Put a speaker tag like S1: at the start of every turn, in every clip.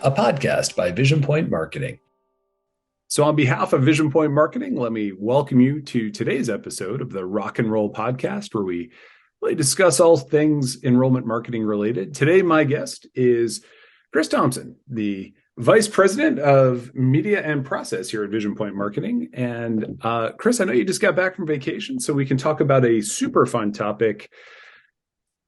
S1: a podcast by Vision Point Marketing.
S2: So, on behalf of Vision Point Marketing, let me welcome you to today's episode of the Rock and Roll podcast, where we really discuss all things enrollment marketing related. Today, my guest is Chriss Thompson, the Vice President of Media and Process here at Vision Point Marketing. And Chriss, I know you just got back from vacation, so we can talk about a super fun topic.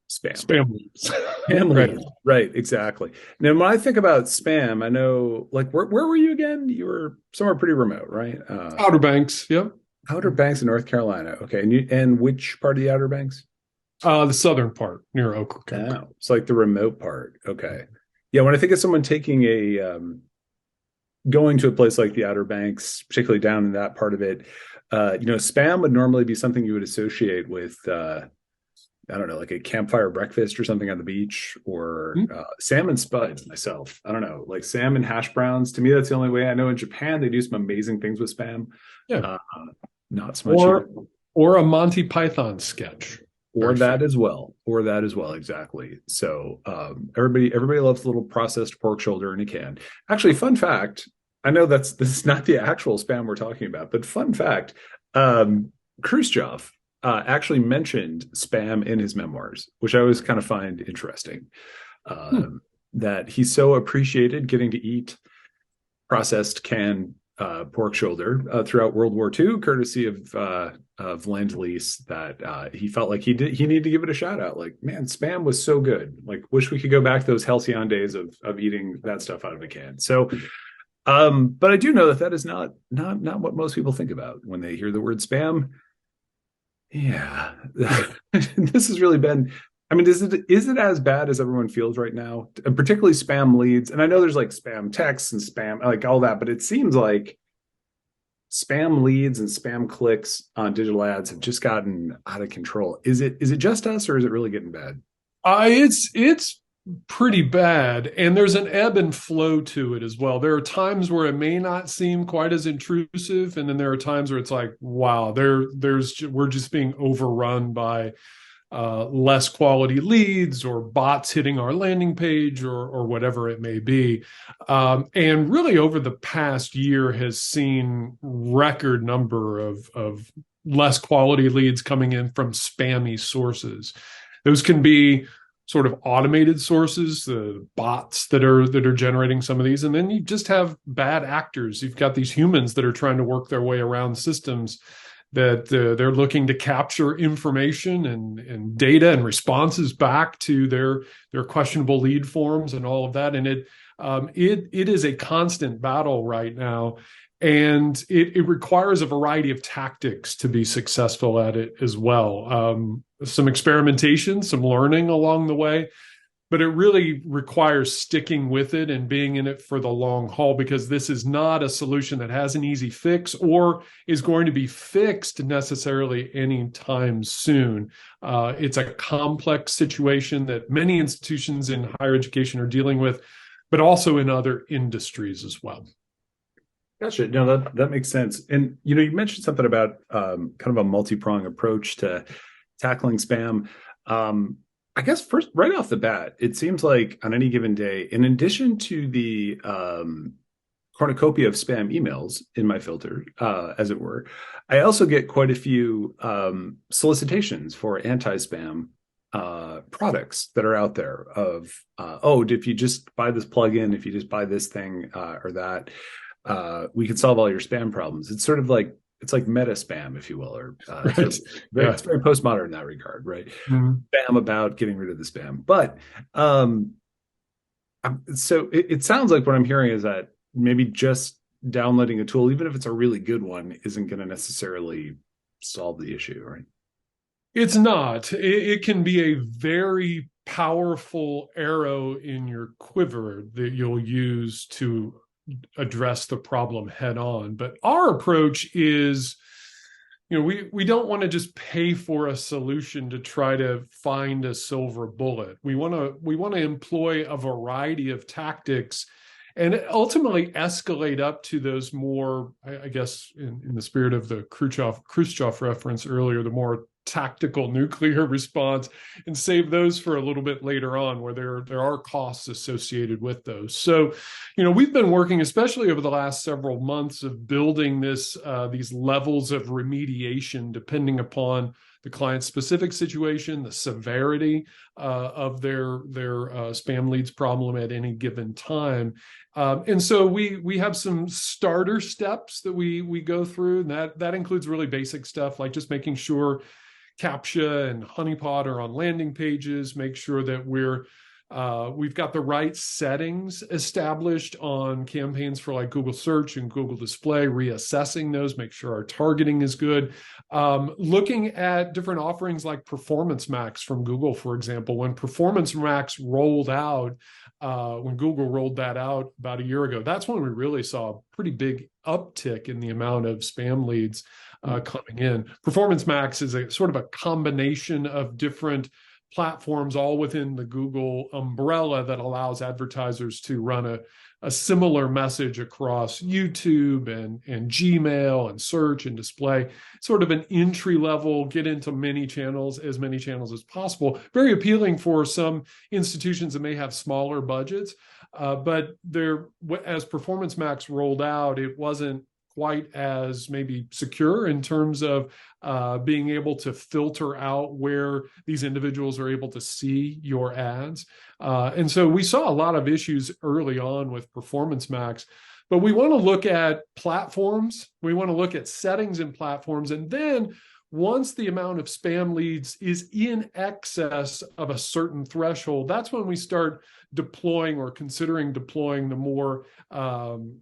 S2: Spam leads. Spam leads. Right, exactly. Now, when I think about spam, I know, like, where were you again? You were somewhere pretty remote, right?
S3: Outer Banks, yep.
S2: Outer Banks in North Carolina. Okay, and which part of the Outer Banks?
S3: The southern part near Oak.
S2: Oh, it's like the remote part. Okay, yeah. When I think of someone taking going to a place like the Outer Banks, particularly down in that part of it, spam would normally be something you would associate with. I don't know, like a campfire breakfast or something on the beach, or salmon spuds myself. I don't know, like salmon hash browns. To me, that's the only way. I know in Japan, they do some amazing things with spam.
S3: Yeah.
S2: Not so much.
S3: Or a Monty Python sketch.
S2: Or that as well. Exactly. So everybody loves a little processed pork shoulder in a can. Actually, fun fact, I know this is not the actual spam we're talking about, but fun fact, Khrushchev actually mentioned spam in his memoirs, which I always kind of find interesting. That he so appreciated getting to eat processed canned pork shoulder throughout World War II, courtesy of Lend-Lease, that he felt like he needed to give it a shout out. Like, man, spam was so good. Like, wish we could go back to those halcyon days of eating that stuff out of a can. So, but I do know that is not what most people think about when they hear the word spam. Yeah, this has really been. I mean, is it as bad as everyone feels right now? And particularly spam leads. And I know there's like spam texts and spam, like all that, but it seems like spam leads and spam clicks on digital ads have just gotten out of control. Is it just us, or is it really getting bad?
S3: It's pretty bad, and there's an ebb and flow to it as well. There are times where it may not seem quite as intrusive, and then there are times where it's like, wow, we're just being overrun by less quality leads or bots hitting our landing page or whatever it may be. And really over the past year has seen record number of less quality leads coming in from spammy sources. Those can be sort of automated sources, the bots that are generating some of these. And then you just have bad actors. You've got these humans that are trying to work their way around systems that they're looking to capture information and data and responses back to their questionable lead forms and all of that. And it is a constant battle right now. And it requires a variety of tactics to be successful at it as well. Some experimentation, some learning along the way, but it really requires sticking with it and being in it for the long haul, because this is not a solution that has an easy fix or is going to be fixed necessarily anytime soon. It's a complex situation that many institutions in higher education are dealing with, but also in other industries as well.
S2: Gotcha. No, that makes sense. And you mentioned something about kind of a multi-pronged approach to tackling spam. I guess first, right off the bat, it seems like on any given day, in addition to the cornucopia of spam emails in my filter, as it were, I also get quite a few solicitations for anti-spam products that are out there of, if you just buy this plugin, if you just buy this thing or that, we can solve all your spam problems. It's sort of like, it's like meta spam, if you will, or
S3: right.
S2: It's very postmodern in that regard, right?
S3: Mm-hmm.
S2: Spam about getting rid of the spam. But so it sounds like what I'm hearing is that maybe just downloading a tool, even if it's a really good one, isn't going to necessarily solve the issue, right?
S3: It's not. It can be a very powerful arrow in your quiver that you'll use to address the problem head on. But our approach is, we don't want to just pay for a solution to try to find a silver bullet. We want to employ a variety of tactics and ultimately escalate up to those more, I guess, in the spirit of the Khrushchev reference earlier, the more tactical nuclear response and save those for a little bit later on, where there are costs associated with those. So, we've been working, especially over the last several months, of building these levels of remediation depending upon the client's specific situation, the severity of their spam leads problem at any given time. And so we have some starter steps that we go through, and that includes really basic stuff like just making sure CAPTCHA and honeypot are on landing pages, make sure that we've got the right settings established on campaigns for like Google Search and Google Display, reassessing those, make sure our targeting is good. Looking at different offerings like Performance Max from Google, for example. When Performance Max rolled out, when Google rolled that out about a year ago, that's when we really saw a pretty big uptick in the amount of spam leads coming in. Performance Max is a sort of a combination of different platforms all within the Google umbrella that allows advertisers to run a similar message across YouTube and Gmail and search and display, sort of an entry level, get into as many channels as possible. Very appealing for some institutions that may have smaller budgets, but as Performance Max rolled out, it wasn't quite as maybe secure in terms of being able to filter out where these individuals are able to see your ads. And so we saw a lot of issues early on with Performance Max, but we want to look at platforms. We want to look at settings in platforms. And then once the amount of spam leads is in excess of a certain threshold, that's when we start deploying or considering deploying the more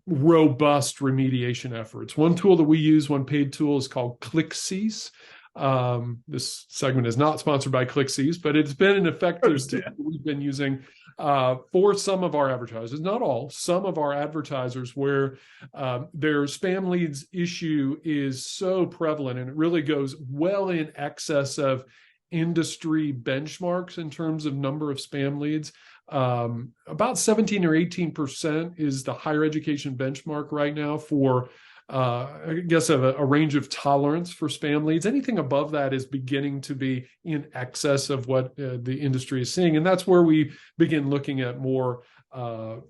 S3: robust remediation efforts. One tool that we use, one paid tool, is called ClickCease. This segment is not sponsored by ClickCease, but it's been an effective tool we've been using for some of our advertisers, not all, some of our advertisers where their spam leads issue is so prevalent, and it really goes well in excess of industry benchmarks in terms of number of spam leads. About 17 or 18% is the higher education benchmark right now for I guess a range of tolerance for spam leads. Anything above that is beginning to be in excess of what the industry is seeing. And that's where we begin looking at more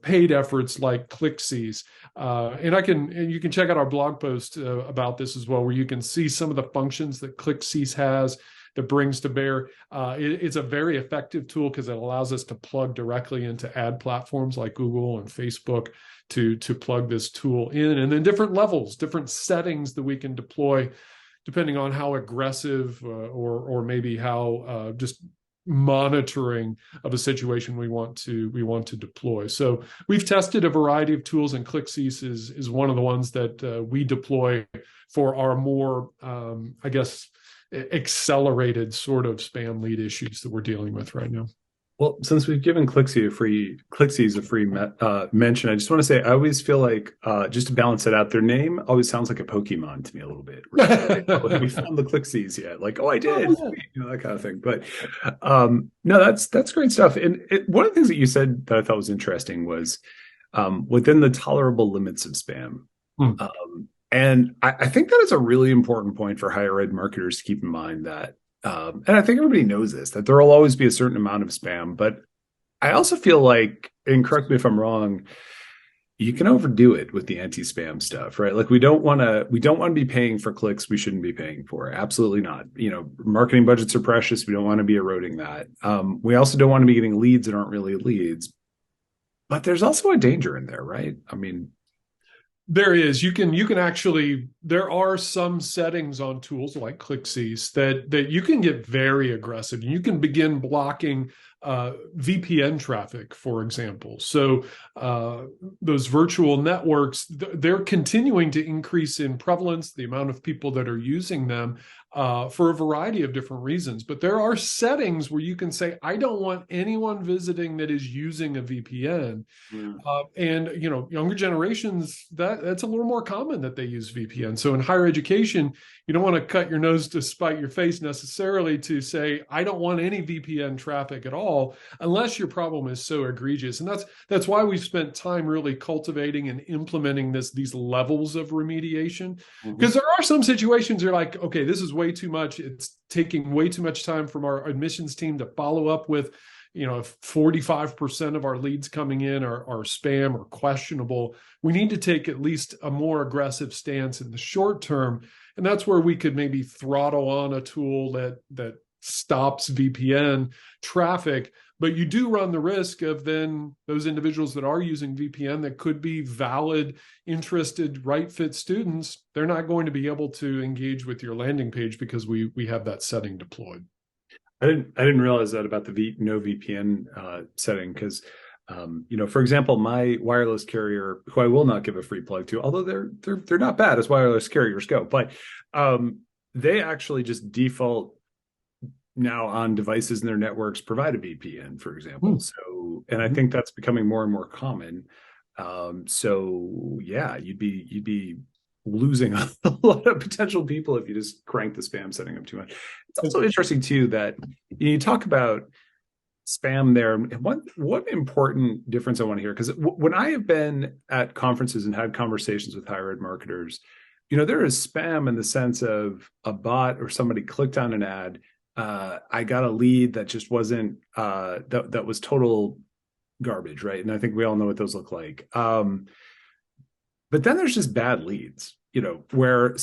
S3: paid efforts like ClickCease. And you can check out our blog post about this as well, where you can see some of the functions that ClickCease has that brings to bear. It's a very effective tool because it allows us to plug directly into ad platforms like Google and Facebook to plug this tool in, and then different levels, different settings that we can deploy depending on how aggressive or maybe how just monitoring of a situation we want to deploy. So we've tested a variety of tools, and ClickCease is one of the ones that we deploy for our more, I guess, accelerated sort of spam lead issues that we're dealing with right now.
S2: Well, since we've given ClickCease a free mention, I just want to say I always feel like, just to balance it out, their name always sounds like a Pokemon to me a little bit. Right? Like, we found the ClickCease yet? Like, oh, I did, that kind of thing. But no, that's great stuff. And one of the things that you said that I thought was interesting was within the tolerable limits of spam. And I think that is a really important point for higher ed marketers to keep in mind that. And I think everybody knows this, that there will always be a certain amount of spam, but I also feel like, and correct me if I'm wrong, you can overdo it with the anti-spam stuff, right? Like we don't want to be paying for clicks we shouldn't be paying for. Absolutely not. Marketing budgets are precious. We don't want to be eroding that. We also don't want to be getting leads that aren't really leads, but there's also a danger in there, right? I mean,
S3: there is. You can actually, there are some settings on tools like ClickCease that you can get very aggressive. You can begin blocking VPN traffic, for example. So those virtual networks, they're continuing to increase in prevalence, the amount of people that are using them for a variety of different reasons. But there are settings where you can say, I don't want anyone visiting that is using a VPN. And younger generations, that's a little more common that they use VPN. So in higher education, you don't want to cut your nose to spite your face necessarily to say, I don't want any VPN traffic at all, unless your problem is so egregious. And that's why we've spent time really cultivating and implementing these levels of remediation. Because there are some situations you're like, okay, this is way way too much. It's taking way too much time from our admissions team to follow up with, if 45% of our leads coming in are spam or questionable. We need to take at least a more aggressive stance in the short term. And that's where we could maybe throttle on a tool that stops VPN traffic. But you do run the risk of then those individuals that are using VPN that could be valid, interested, right fit students, they're not going to be able to engage with your landing page because we have that setting deployed.
S2: I didn't realize that about the no VPN setting, because for example, my wireless carrier, who I will not give a free plug to, although they're not bad as wireless carriers go, but they actually just default now on devices in their networks provide a VPN, for example. So, and I think that's becoming more and more common. So yeah, you'd be losing a lot of potential people if you just crank the spam setting up too much. It's also interesting too that you talk about spam there. One important difference I want to hear, because when I have been at conferences and had conversations with higher ed marketers, there is spam in the sense of a bot or somebody clicked on an ad. I got a lead that just wasn't that was total garbage, right? And I think we all know what those look like. But then there's just bad leads, where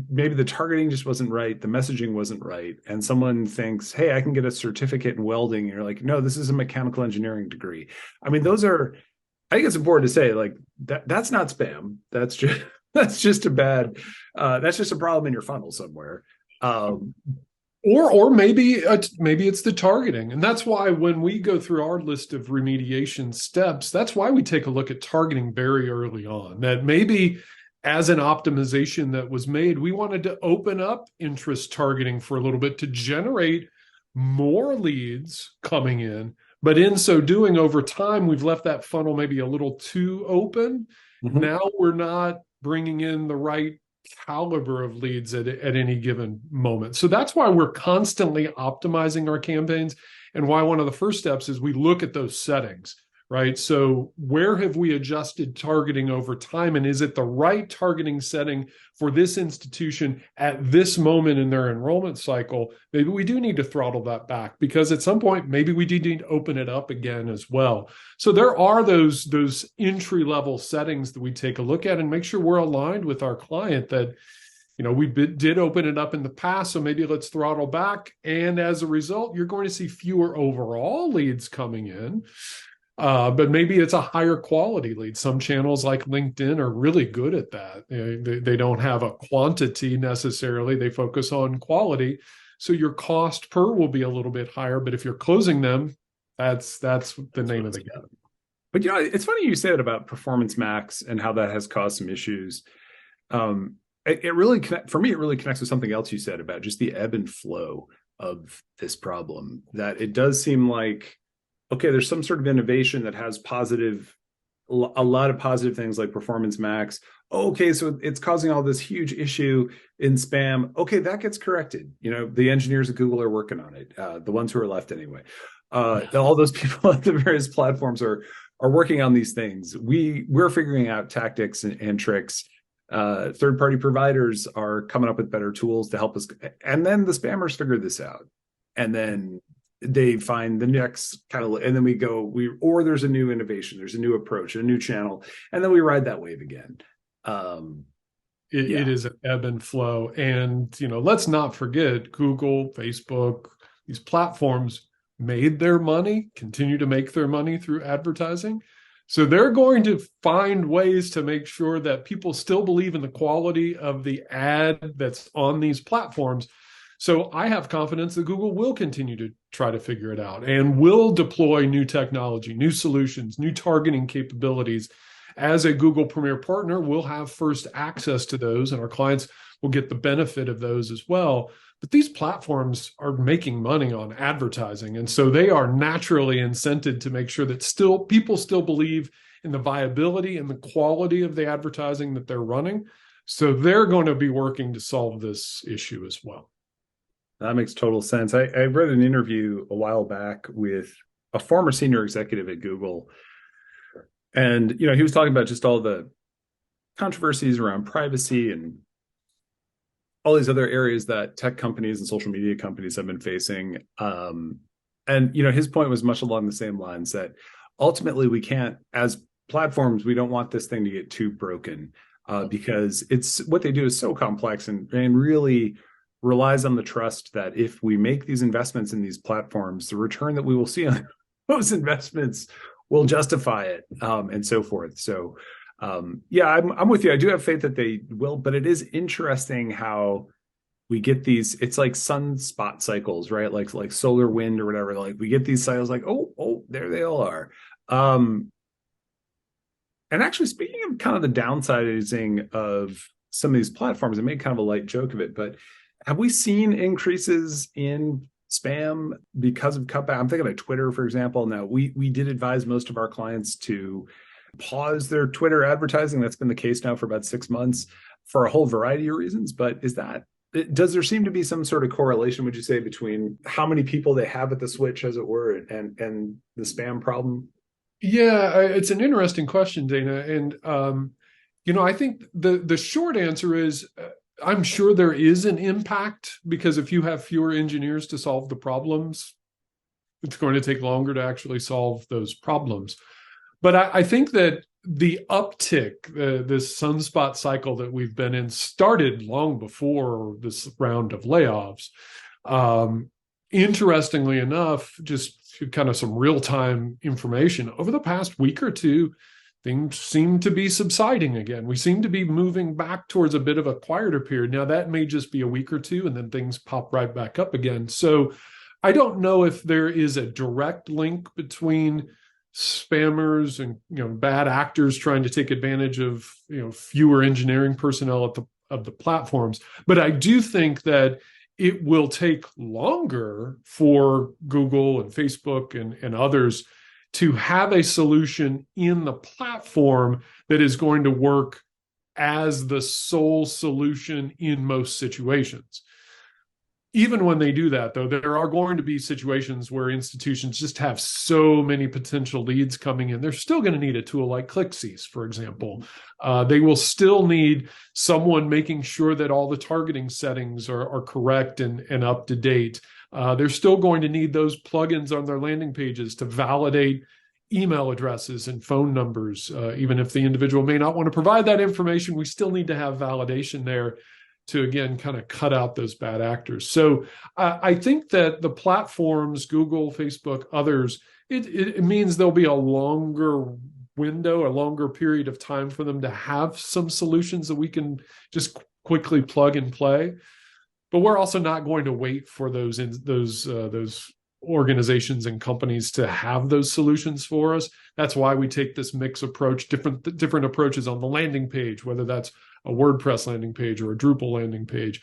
S2: maybe the targeting just wasn't right, the messaging wasn't right, and someone thinks, "Hey, I can get a certificate in welding." And you're like, "No, this is a mechanical engineering degree." I mean, those are. I think it's important to say, like, that's not spam. That's just a bad. That's just a problem in your funnel somewhere.
S3: Or maybe it's the targeting. And that's why when we go through our list of remediation steps, that's why we take a look at targeting very early on. That maybe as an optimization that was made, we wanted to open up interest targeting for a little bit to generate more leads coming in. But in so doing, over time, we've left that funnel maybe a little too open. Mm-hmm. Now we're not bringing in the right caliber of leads at any given moment. So that's why we're constantly optimizing our campaigns, and why one of the first steps is we look at those settings, right? So where have we adjusted targeting over time, and is it the right targeting setting for this institution at this moment in their enrollment cycle? Maybe we do need to throttle that back, because at some point, maybe we do need to open it up again as well. So there are those entry-level settings that we take a look at and make sure we're aligned with our client that, we did open it up in the past, so maybe let's throttle back. And as a result, you're going to see fewer overall leads coming in. But maybe it's a higher quality lead. Some channels like LinkedIn are really good at that. They don't have a quantity necessarily. They focus on quality. So your cost per will be a little bit higher. But if you're closing them, that's the name of the game.
S2: But it's funny you say that about Performance Max and how that has caused some issues. It really for me, it really connects with something else you said about just the ebb and flow of this problem. That it does seem like, okay, there's some sort of innovation that has a lot of positive things like Performance Max. Okay, so it's causing all this huge issue in spam. Okay, that gets corrected. The engineers at Google are working on it. The ones who are left anyway. All those people at the various platforms are working on these things. We're figuring out tactics and tricks. Third-party providers are coming up with better tools to help us. And then the spammers figure this out. And then they find the next kind of, and then or there's a new innovation, there's a new approach, a new channel, and then we ride that wave again.
S3: It is an ebb and flow. And, let's not forget Google, Facebook, these platforms made their money, continue to make their money through advertising. So they're going to find ways to make sure that people still believe in the quality of the ad that's on these platforms. So I have confidence that Google will continue to try to figure it out and will deploy new technology, new solutions, new targeting capabilities. As a Google Premier Partner, we'll have first access to those, and our clients will get the benefit of those as well. But these platforms are making money on advertising, and so they are naturally incented to make sure that people still believe in the viability and the quality of the advertising that they're running. So they're going to be working to solve this issue as well.
S2: That makes total sense. I read an interview a while back with a former senior executive at Google. And, he was talking about just all the controversies around privacy and all these other areas that tech companies and social media companies have been facing. And his point was much along the same lines, that ultimately we can't, as platforms, we don't want this thing to get too broken, because it's what they do is so complex and really relies on the trust that if we make these investments in these platforms, the return that we will see on those investments will justify it, and so forth. So yeah, I'm with you. I do have faith that they will, but it is interesting how we get these, it's like sunspot cycles, right? Like solar wind or whatever. Like we get these cycles like, oh, there they all are. And actually, speaking of kind of the downsizing of some of these platforms, I made kind of a light joke of it, but have we seen increases in spam because of cutback? I'm thinking of Twitter, for example. Now, we did advise most of our clients to pause their Twitter advertising. That's been the case now for about 6 months for a whole variety of reasons. But does there seem to be some sort of correlation, would you say, between how many people they have at the switch, as it were, and the spam problem?
S3: Yeah, it's an interesting question, Dana. And, I think the short answer is I'm sure there is an impact, because if you have fewer engineers to solve the problems, it's going to take longer to actually solve those problems. But I think that the uptick, this sunspot cycle that we've been in, started long before this round of layoffs. Interestingly enough, just kind of some real-time information, over the past week or two, things seem to be subsiding again. We seem to be moving back towards a bit of a quieter period. Now, that may just be a week or two, and then things pop right back up again. So I don't know if there is a direct link between spammers and bad actors trying to take advantage of fewer engineering personnel of the platforms. But I do think that it will take longer for Google and Facebook and others to have a solution in the platform that is going to work as the sole solution in most situations. Even when they do that, though, there are going to be situations where institutions just have so many potential leads coming in. They're still going to need a tool like ClickSees, for example. They will still need someone making sure that all the targeting settings are correct and up to date. They're still going to need those plugins on their landing pages to validate email addresses and phone numbers. Even if the individual may not want to provide that information, we still need to have validation there to, again, kind of cut out those bad actors. So I think that the platforms, Google, Facebook, others, it means there'll be a longer window, a longer period of time for them to have some solutions that we can just quickly plug and play. But we're also not going to wait for those organizations and companies to have those solutions for us. That's why we take this mix approach, different approaches on the landing page, whether that's a WordPress landing page or a Drupal landing page,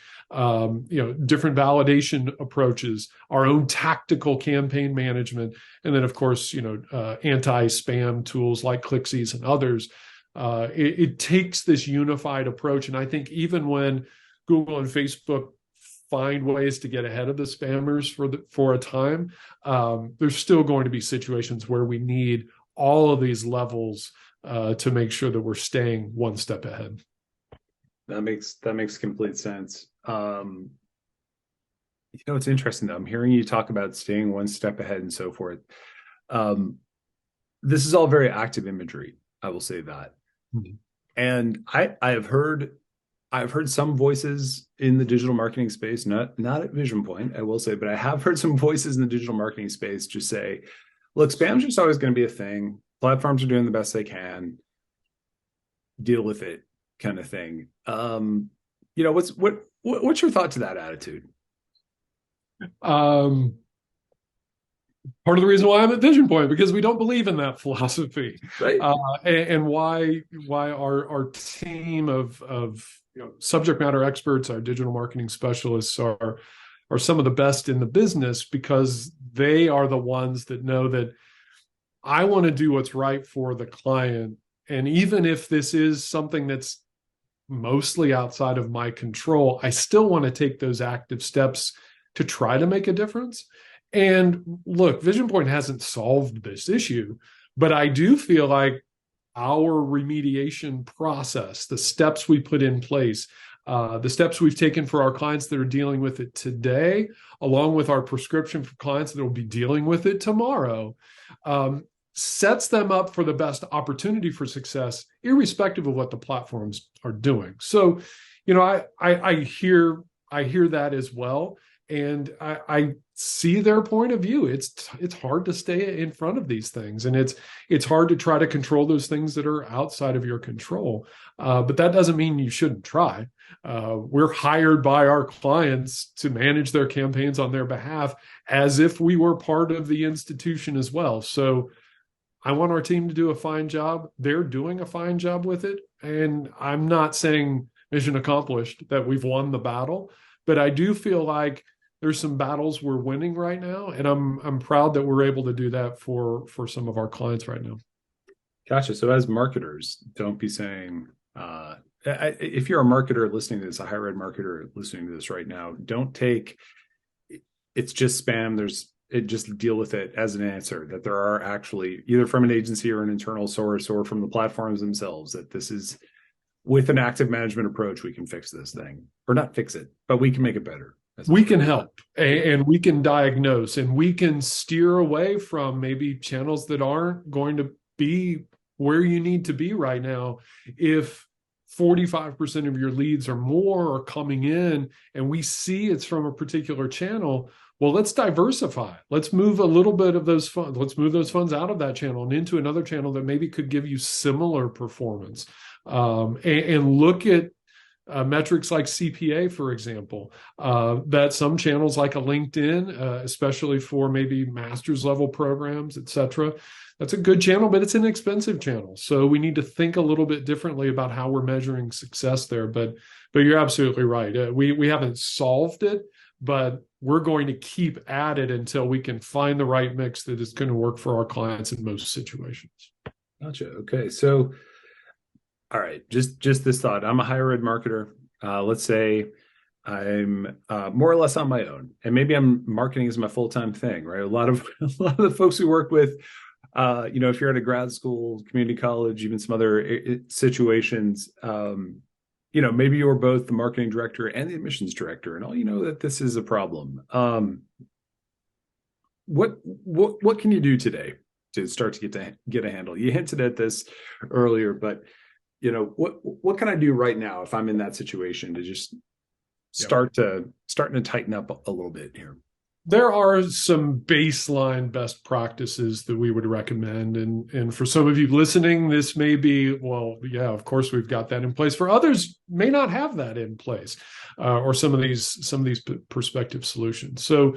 S3: different validation approaches, our own tactical campaign management, and then, of course, anti-spam tools like ClickSees and others. It takes this unified approach. And I think even when Google and Facebook find ways to get ahead of the spammers for a time, there's still going to be situations where we need all of these levels to make sure that we're staying one step ahead.
S2: That makes complete sense. It's interesting though. I'm hearing you talk about staying one step ahead and so forth. This is all very active imagery. I will say that. Mm-hmm. And I've heard some voices in the digital marketing space, not at Vision Point, I will say, but I have heard some voices in the digital marketing space just say, look, spam's just always going to be a thing. Platforms are doing the best they can. Deal with it, kind of thing. What's your thought to that attitude?
S3: Part of the reason why I'm at Vision Point, because we don't believe in that philosophy,
S2: right?
S3: And why our team of subject matter experts, our digital marketing specialists, are some of the best in the business, because they are the ones that know that I want to do what's right for the client. And even if this is something that's mostly outside of my control, I still want to take those active steps to try to make a difference. And look, Vision Point hasn't solved this issue, but I do feel like our remediation process, the steps we put in place, The steps we've taken for our clients that are dealing with it today, along with our prescription for clients that will be dealing with it tomorrow, sets them up for the best opportunity for success, irrespective of what the platforms are doing. So, I hear that as well, and I see their point of view. It's hard to stay in front of these things, and it's hard to try to control those things that are outside of your control. But that doesn't mean you shouldn't try. We're hired by our clients to manage their campaigns on their behalf as if we were part of the institution as well. So I want our team to do a fine job. They're doing a fine job with it. And I'm not saying mission accomplished, that we've won the battle, but I do feel like there's some battles we're winning right now. And I'm proud that we're able to do that for some of our clients right now.
S2: Gotcha. So as marketers, don't be saying, if you're a marketer listening to this, a higher ed marketer listening to this right now, don't take it's just spam. Just deal with it as an answer, that there are actually either from an agency or an internal source or from the platforms themselves, that this is with an active management approach, we can fix this thing, or not fix it, but we can make it better.
S3: We can help, and we can diagnose, and we can steer away from maybe channels that aren't going to be where you need to be right now. If 45% of your leads or more are coming in and we see it's from a particular channel, well, let's diversify. Let's move a little bit of those funds. Let's move those funds out of that channel and into another channel that maybe could give you similar performance. And look at metrics like CPA, for example, that some channels like a LinkedIn, especially for maybe master's level programs, et cetera, that's a good channel, but it's an expensive channel. So we need to think a little bit differently about how we're measuring success there. But you're absolutely right. We haven't solved it, but we're going to keep at it until we can find the right mix that is going to work for our clients in most situations.
S2: Gotcha. Okay. So, all right, just this thought. I'm a higher ed marketer. Let's say I'm more or less on my own, and maybe I'm marketing as my full-time thing, right? A lot of the folks we work with, if you're at a grad school, community college, even some other situations, maybe you're both the marketing director and the admissions director, and all you know that this is a problem. What can you do today to start to get a handle? You hinted at this earlier, but what can I do right now if I'm in that situation to just starting to tighten up a little bit here?
S3: There are some baseline best practices that we would recommend. And for some of you listening, this may be, well, yeah, of course we've got that in place. For others, may not have that in place, or some of these prospective solutions. So,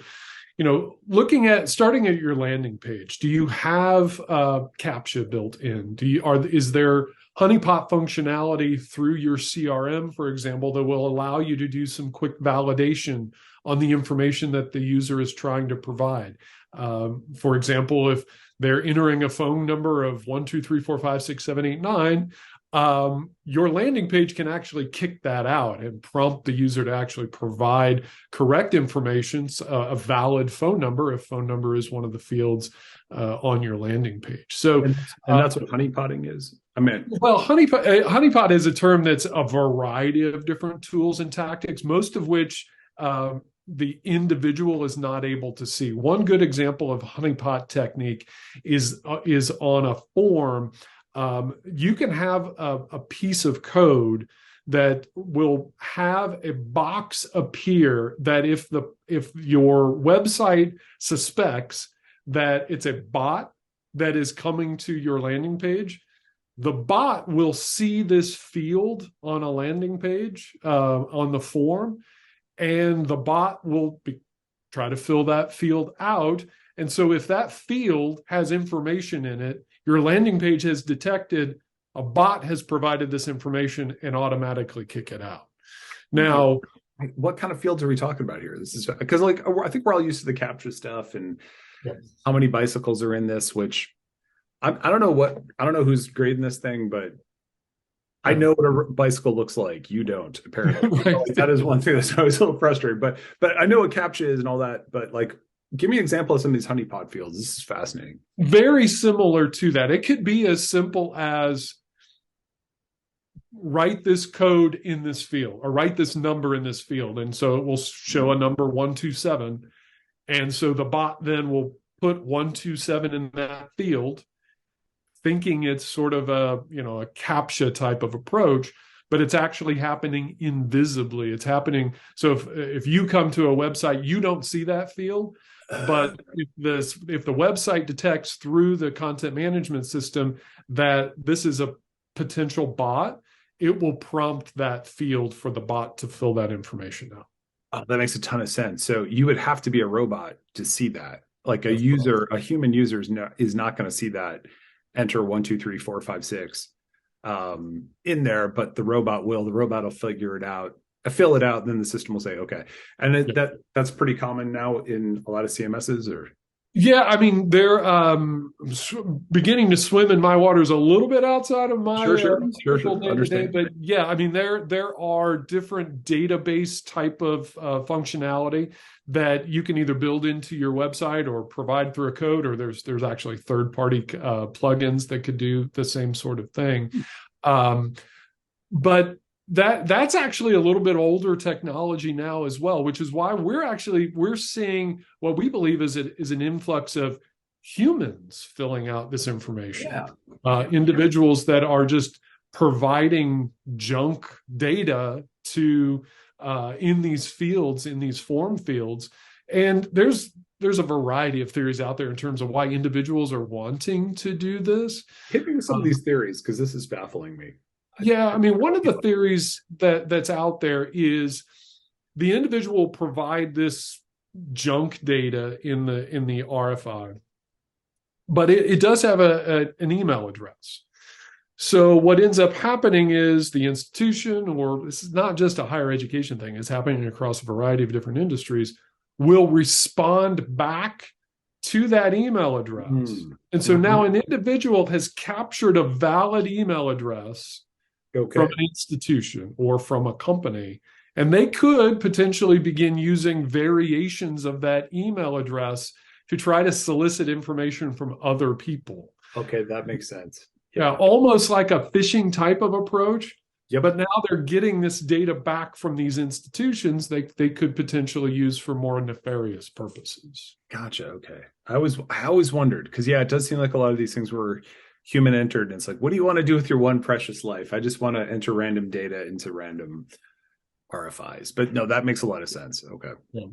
S3: starting at your landing page, do you have CAPTCHA built in? Is there honeypot functionality through your CRM, for example, that will allow you to do some quick validation on the information that the user is trying to provide? For example, if they're entering a phone number of 123456789, your landing page can actually kick that out and prompt the user to actually provide correct information, a valid phone number, if phone number is one of the fields on your landing page. So,
S2: and that's what honeypotting is.
S3: Well, honeypot is a term that's a variety of different tools and tactics, most of which the individual is not able to see. One good example of honeypot technique is on a form. You can have a piece of code that will have a box appear that if your website suspects that it's a bot that is coming to your landing page, the bot will see this field on a landing page on the form, and the bot will try to fill that field out. And so if that field has information in it, your landing page has detected a bot has provided this information and automatically kick it out. Now,
S2: what kind of fields are we talking about here? This is because, I think we're all used to the CAPTCHA stuff and how many bicycles are in this, which I don't know who's grading this thing, but I know what a bicycle looks like. You don't, apparently. Right. That is one thing that's always a little frustrating. But I know what CAPTCHA is and all that. But give me an example of some of these honeypot fields. This is fascinating.
S3: Very similar to that. It could be as simple as write this code in this field or write this number in this field. And so it will show a number 127. And so the bot then will put 127 in that field, thinking it's sort of a CAPTCHA type of approach, but it's actually happening invisibly. It's happening. So if you come to a website, you don't see that field. But if the website detects through the content management system that this is a potential bot, it will prompt that field for the bot to fill that information out.
S2: Oh, that makes a ton of sense. So you would have to be a robot to see that. Like a human user is not going to see that. Enter 1, 2, 3, 4, 5, 6 in there, but the robot will. The robot will figure it out, fill it out, and then the system will say, okay. And that's pretty common now in a lot of CMSs, or
S3: yeah, I mean, they're beginning to swim in my waters a little bit outside of my
S2: sure.
S3: Understand. But yeah, I mean, there are different database type of functionality that you can either build into your website or provide through a code, or there's actually third-party plugins that could do the same sort of thing. But that's actually a little bit older technology now as well, which is why we're seeing what we believe is an influx of humans filling out this information. Individuals that are just providing junk data to in these fields, in these form fields. And there's a variety of theories out there in terms of why individuals are wanting to do this.
S2: Hit me with some of these theories, because this is baffling me.
S3: Yeah, I mean, one of the theories that's out there is the individual will provide this junk data in the RFI, but it does have an email address. So what ends up happening is the institution, or this is not just a higher education thing, it's happening across a variety of different industries, will respond back to that email address. And so now an individual has captured a valid email address from an institution or from a company, and they could potentially begin using variations of that email address to try to solicit information from other people.
S2: Okay, that makes sense.
S3: Yeah, almost like a phishing type of approach.
S2: Yep.
S3: But now they're getting this data back from these institutions they could potentially use for more nefarious purposes.
S2: Gotcha. Okay. I always wondered, because it does seem like a lot of these things were human entered, and it's like, what do you want to do with your one precious life? I just want to enter random data into random RFIs. But no, that makes a lot of sense. Okay.
S3: Yeah.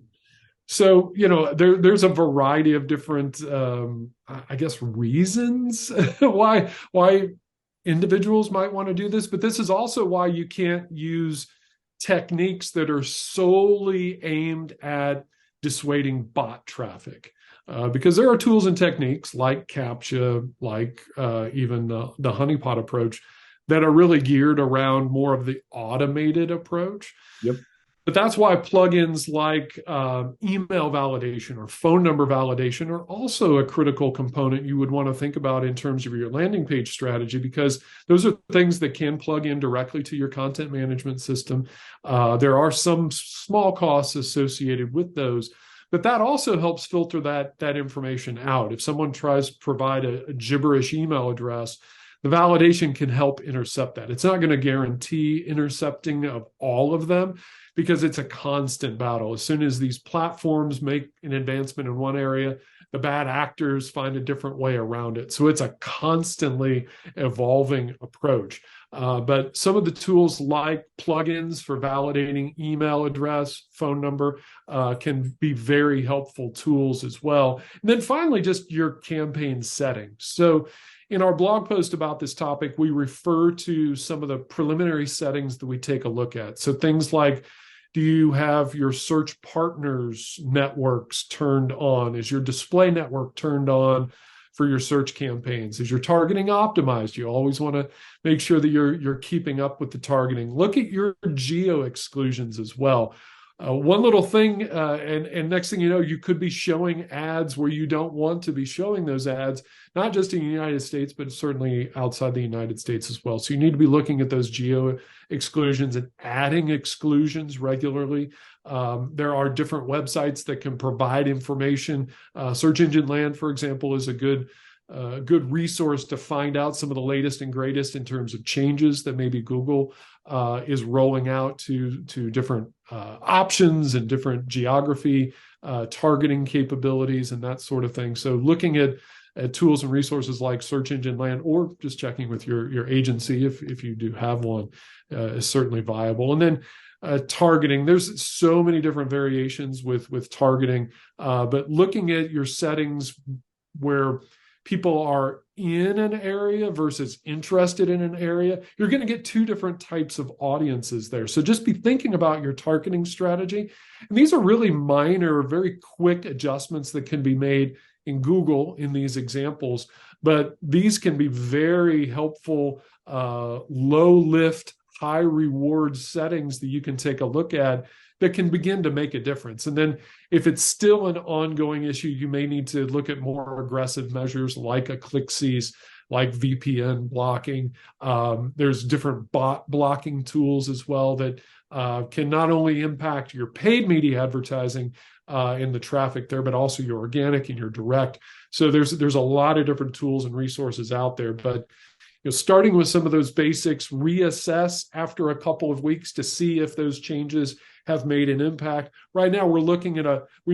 S3: So, there's a variety of different, I guess, reasons why individuals might want to do this. But this is also why you can't use techniques that are solely aimed at dissuading bot traffic. Because there are tools and techniques like CAPTCHA, like even the honeypot approach, that are really geared around more of the automated approach.
S2: Yep.
S3: But that's why plugins like email validation or phone number validation are also a critical component you would want to think about in terms of your landing page strategy, because those are things that can plug in directly to your content management system. There are some small costs associated with those, but that also helps filter that information out. If someone tries to provide a gibberish email address, the validation can help intercept that. It's not going to guarantee intercepting of all of them, because it's a constant battle. As soon as these platforms make an advancement in one area, the bad actors find a different way around it. So it's a constantly evolving approach. But some of the tools like plugins for validating email address, phone number, can be very helpful tools as well. And then finally, just your campaign settings. So in our blog post about this topic, we refer to some of the preliminary settings that we take a look at. So things like, do you have your search partners networks turned on? Is your display network turned on for your search campaigns? Is your targeting optimized? You always want to make sure that you're keeping up with the targeting. Look at your geo exclusions as well. One little thing, and next thing you know, you could be showing ads where you don't want to be showing those ads, not just in the United States, but certainly outside the United States as well. So you need to be looking at those geo exclusions and adding exclusions regularly. There are different websites that can provide information. Search Engine Land, for example, is a good good resource to find out some of the latest and greatest in terms of changes that maybe Google is rolling out to different options and different geography, targeting capabilities, and that sort of thing. So looking at tools and resources like Search Engine Land, or just checking with your agency if you do have one, is certainly viable. And then targeting, there's so many different variations with targeting, but looking at your settings where people are in an area versus interested in an area, you're going to get two different types of audiences there. So just be thinking about your targeting strategy. And these are really minor, very quick adjustments that can be made in Google in these examples, but these can be very helpful, low lift, high reward settings that you can take a look at that can begin to make a difference. And then if it's still an ongoing issue, you may need to look at more aggressive measures like a ClickCease, like VPN blocking. There's different bot blocking tools as well that can not only impact your paid media advertising in the traffic there, but also your organic and your direct. So there's a lot of different tools and resources out there. But starting with some of those basics, reassess after a couple of weeks to see if those changes have made an impact. Right now, we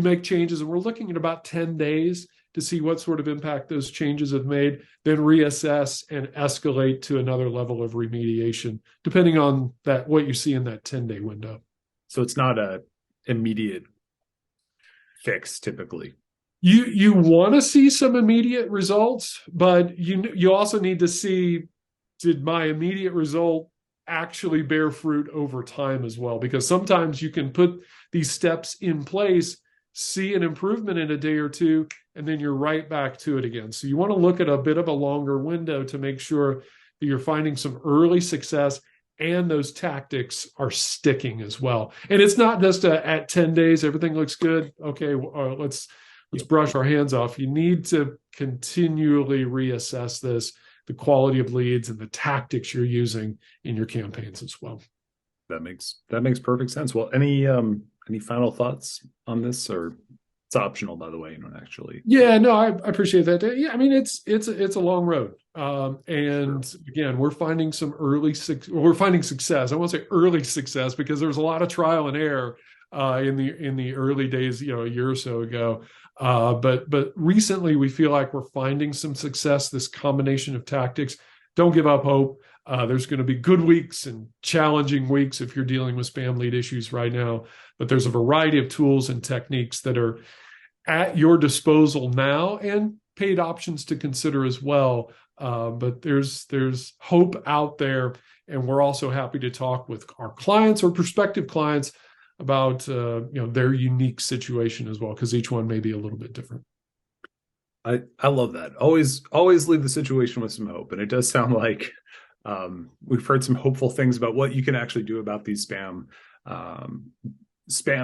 S3: make changes and we're looking at about 10 days to see what sort of impact those changes have made, then reassess and escalate to another level of remediation, depending on what you see in that 10-day window.
S2: So it's not a immediate fix typically.
S3: You want to see some immediate results, but you also need to see, did my immediate result actually bear fruit over time as well? Because sometimes you can put these steps in place, see an improvement in a day or two, and then you're right back to it again. So you want to look at a bit of a longer window to make sure that you're finding some early success and those tactics are sticking as well. And it's not just at 10 days, everything looks good. Okay, let's brush our hands off. You need to continually reassess this, the quality of leads and the tactics you're using in your campaigns as well.
S2: That makes perfect sense. Well, any final thoughts on this, or it's optional, by the way, actually.
S3: Yeah, no, I appreciate that. Yeah, I mean, it's a long road. And sure. Again, we're finding success. I won't say early success because there's a lot of trial and error in the early days, a year or so ago. But recently we feel like we're finding some success, this combination of tactics. Don't give up hope. There's going to be good weeks and challenging weeks if you're dealing with spam lead issues right now, but there's a variety of tools and techniques that are at your disposal now and paid options to consider as well. But there's hope out there, and we're also happy to talk with our clients or prospective clients about their unique situation as well, because each one may be a little bit different.
S2: I love that. Always leave the situation with some hope, and it does sound like we've heard some hopeful things about what you can actually do about these spam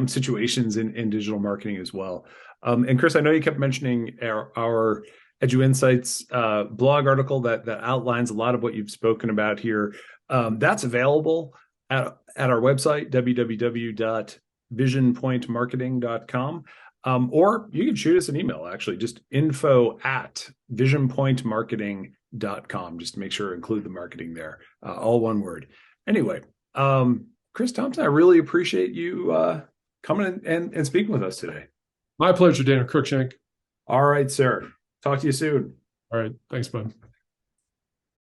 S2: situations in digital marketing as well. And Chris, I know you kept mentioning our Edu Insights blog article that outlines a lot of what you've spoken about here. That's available at our website, www.visionpointmarketing.com. Or you can shoot us an email, actually, just info@visionpointmarketing.com, just to make sure to include the marketing there, all one word. Anyway, Chriss Thompson, I really appreciate you coming and speaking with us today.
S3: My pleasure, Dana Cruikshank.
S2: All right, sir. Talk to you soon.
S3: All right. Thanks, bud.